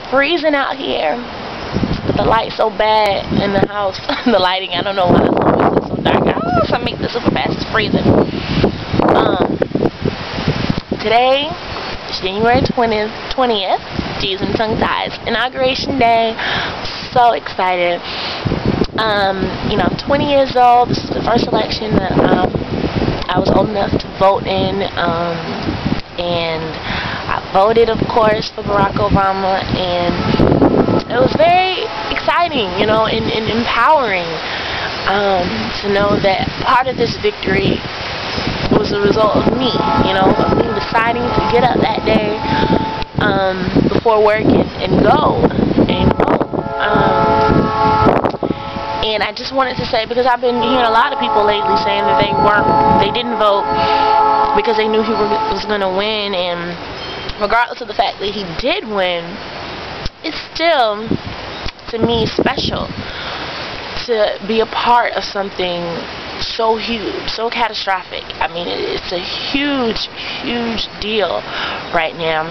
freezing out here. The light's so bad in the house. The lighting, I don't know why it's always so dark. So I make this super fast. It's freezing. Today is January 20th. G's and tongue ties. Inauguration day. So excited. You know, I'm 20 years old. This is the first election that I was old enough to vote in. And I voted, of course, for Barack Obama, and it was very exciting, you know, and empowering to know that part of this victory was a result of me, you know, of me deciding to get up that day before work and go and vote. And I just wanted to say, because I've been hearing a lot of people lately saying that they didn't vote because they knew he was going to win, and regardless of the fact that he did win, it's still, to me, special to be a part of something so huge, so catastrophic. I mean, it's a huge, huge deal right now.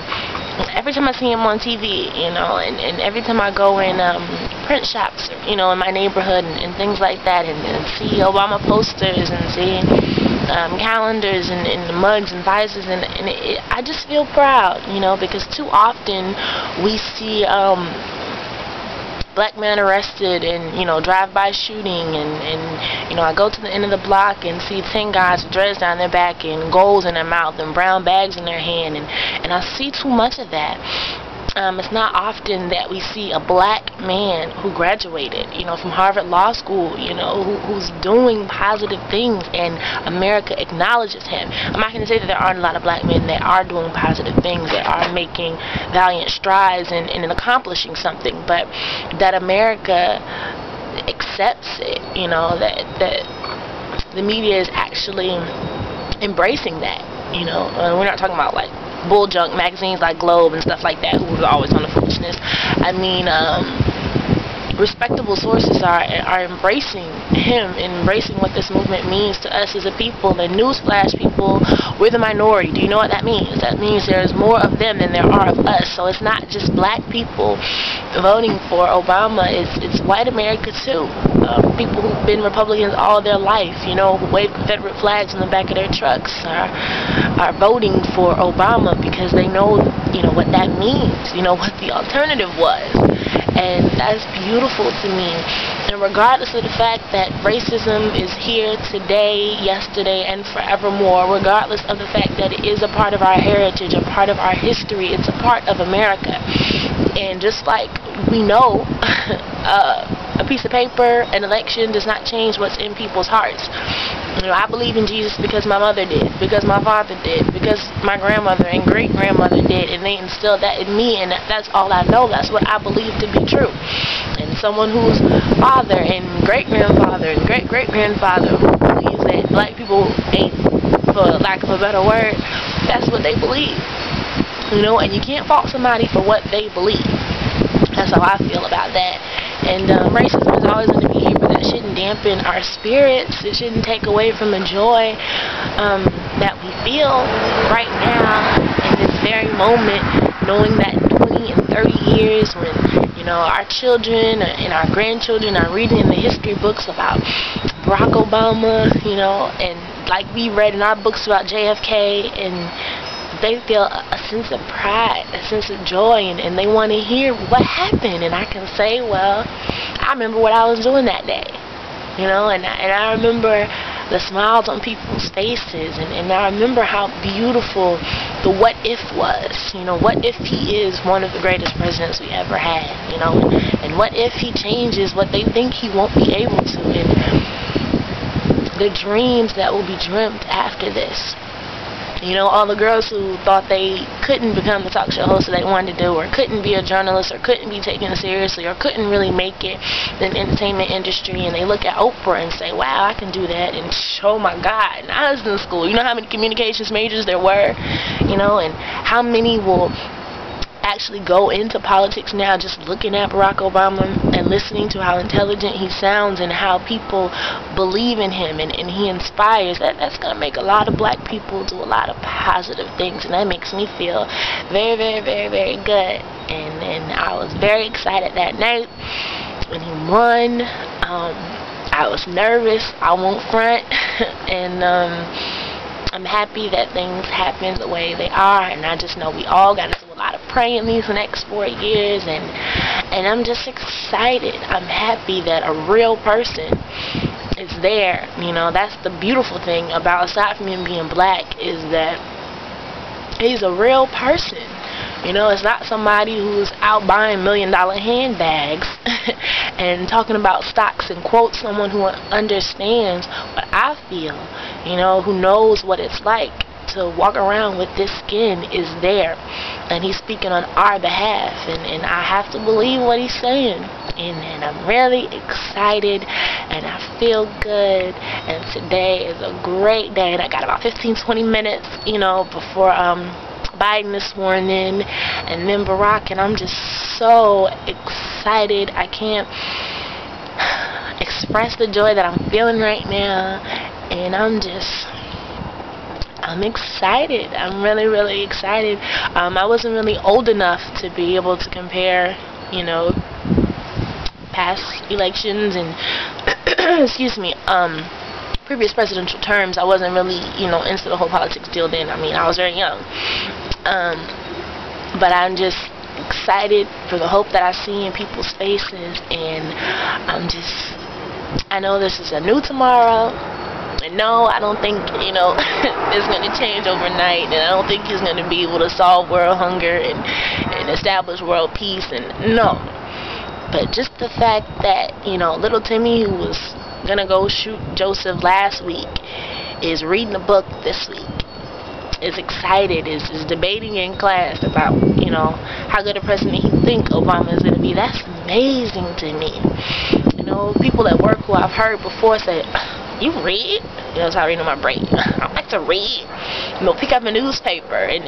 Every time I see him on TV, you know, and every time I go in print shops, you know, in my neighborhood and things like that, and see Obama posters and see calendars and mugs and vases, and I just feel proud, you know, because too often we see black men arrested and, you know, drive-by shooting, and you know, I go to the end of the block and see 10 guys with dreads down their back and goals in their mouth and brown bags in their hand, and I see too much of that. It's not often that we see a black man who graduated, you know, from Harvard Law School, you know, who's doing positive things, and America acknowledges him. I'm not going to say that there aren't a lot of black men that are doing positive things, that are making valiant strides and accomplishing something, but that America accepts it, you know, that the media is actually embracing that, you know. We're not talking about like bull junk magazines like Globe and stuff like that, who was always on the foolishness. I mean, respectable sources are embracing him, embracing what this movement means to us as a people. And newsflash, people, we're the minority. Do you know what that means? That means there's more of them than there are of us. So it's not just black people voting for Obama, it's white America too. People who've been Republicans all their life, you know, who wave Confederate flags in the back of their trucks are voting for Obama because they know, you know, what that means, you know, what the alternative was. And that's beautiful to me. And regardless of the fact that racism is here today, yesterday, and forevermore, regardless of the fact that it is a part of our heritage, a part of our history, it's a part of America. And just like we know, a piece of paper, an election does not change what's in people's hearts. You know, I believe in Jesus because my mother did, because my father did, because my grandmother and great-grandmother did, and they instilled that in me, and that's all I know. That's what I believe to be true. And someone whose father and great-grandfather and great-great-grandfather who believes that black people ain't, for lack of a better word, that's what they believe. You know, and you can't fault somebody for what they believe. That's how I feel about that. And racism is always going to be here, but that shouldn't dampen our spirits. It shouldn't take away from the joy that we feel right now in this very moment, knowing that 20 and 30 years when, you know, our children and our grandchildren are reading in the history books about Barack Obama, you know, and like we read in our books about JFK, and they feel a sense of pride, a sense of joy, and they want to hear what happened. And I can say, well, I remember what I was doing that day, you know, and I remember the smiles on people's faces, and I remember how beautiful the what if was, you know, what if he is one of the greatest presidents we ever had, you know, and what if he changes what they think he won't be able to, and the dreams that will be dreamt after this. You know, all the girls who thought they couldn't become the talk show host that they wanted to do, or couldn't be a journalist, or couldn't be taken seriously, or couldn't really make it in the entertainment industry, and they look at Oprah and say, wow, I can do that, and oh my God, and I was in school. You know how many communications majors there were, you know, and how many will actually go into politics now just looking at Barack Obama and listening to how intelligent he sounds and how people believe in him and he inspires. That's going to make a lot of black people do a lot of positive things, and that makes me feel very, very, very, very good. and I was very excited that night when he won. I was nervous, I won't front, and I'm happy that things happen the way they are, and I just know we all got to do a lot of praying these next 4 years, and I'm just excited. I'm happy that a real person is there. You know, that's the beautiful thing about, aside from him being black, is that he's a real person. You know, it's not somebody who's out buying $1 million handbags and talking about stocks and quotes. Someone who understands what I feel, you know, who knows what it's like to walk around with this skin, is there. And he's speaking on our behalf, and I have to believe what he's saying. And I'm really excited, and I feel good, and today is a great day. And I got about 15-20 minutes, you know, before Biden is sworn in, and then Barack, and I'm just so excited. I can't express the joy that I'm feeling right now, and I'm excited. I'm really, really excited. I wasn't really old enough to be able to compare, you know, past elections and excuse me, previous presidential terms. I wasn't really, you know, into the whole politics deal then. I mean, I was very young. But I'm just excited for the hope that I see in people's faces, and I know this is a new tomorrow, and no, I don't think, you know, it's going to change overnight, and I don't think he's going to be able to solve world hunger and establish world peace, and no. But just the fact that, you know, little Timmy, who was going to go shoot Joseph last week, is reading a book this week, is excited, is debating in class about, you know, how good a president he think Obama is going to be. That's amazing to me. You know, people at work who I've heard before say, you read? You know, so I read on my break. I like to read. You know, pick up a newspaper and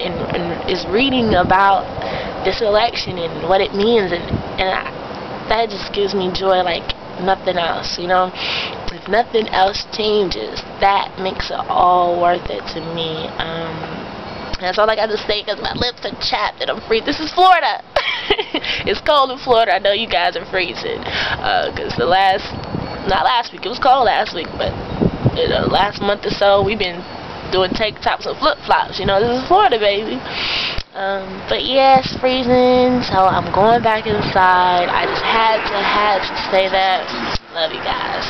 is reading about this election and what it means, and that just gives me joy like nothing else, you know. If nothing else changes, that makes it all worth it to me. That's all I got to say, because my lips are chapped and I'm freezing. This is Florida. It's cold in Florida. I know you guys are freezing, because not last week, it was cold last week, but last month or so we've been doing tank tops and flip-flops. You know, this is Florida, baby. But yeah, it's freezing, so I'm going back inside. I just had to say that. Love you guys.